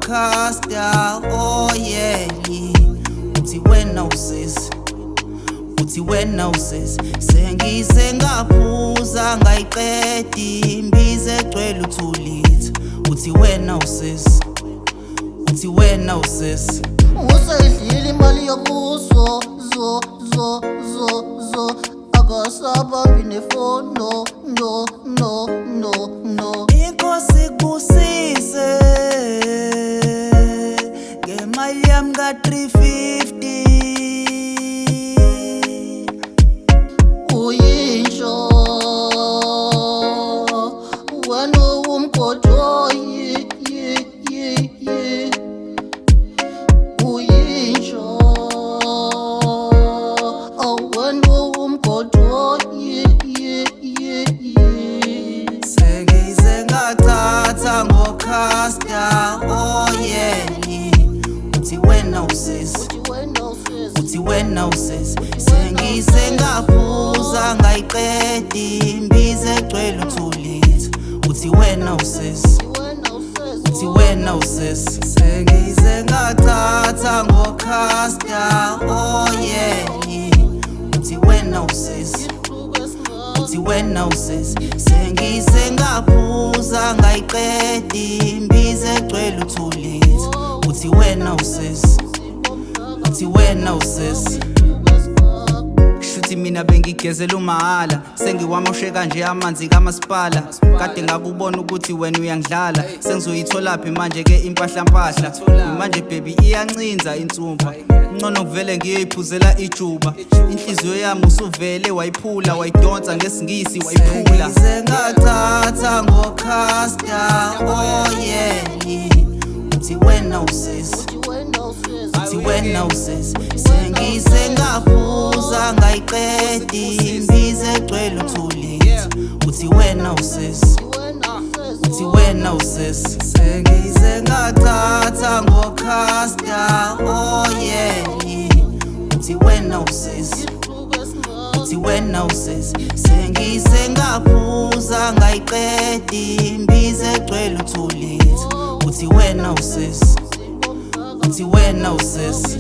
ngokhasta oh yeah uthi wena usisi uthi wena usisi sengise ngaphuza ngayiqedi imbiza egcwele uthulitha uthi wena usisi uthi wena usisi usayidlile imali yakuzo zo akasabambi nefoni no inkosi kubusise ngemali yami ka-350 uyisho wena umgojo uyisho wena umgojo sengize ngathatha ngokhasta oh yeah uthi wena usisi uthi wena usisi sengise ngaphuza ngayiqedi imbiza egcwele uthulitha uthi wena usisi uthi wena usisi sengize ngathatha ngokhasta oh yeah uthi wena usisi uthi wena usisi sengise ngaphuza ngayiqedi imbiza egcwele uthulitha uthi wena usisi uthi wena usisi kushuthi mina bengigezela umahala sengiwamosheka nje amanzi kamasipala kade ngakubona ukuthi wena uyangidlala sengizoyitholaphi manje ke impahla manje baby iyancinza insumpa ngcono kuvele ngiyoyiphuzela ijuba inhliziyo yami usuvele wayiphula wayidonsa ngesingisi wayiphula sengathatha ngokhasta oh yeah uthi wena usisi uthi wena usisi sengise ngaphuza ngayiqedi imbiza egcwele uthulitha uthi wena usisi uthi wena usisi sengise ngathatha ngokhasta oh yeah uthi wena usisi uthi wena usisi sengise ngaphuza ngayiqedi imbiza egcwele uthulitha uthi wena usisi uthi wena usisi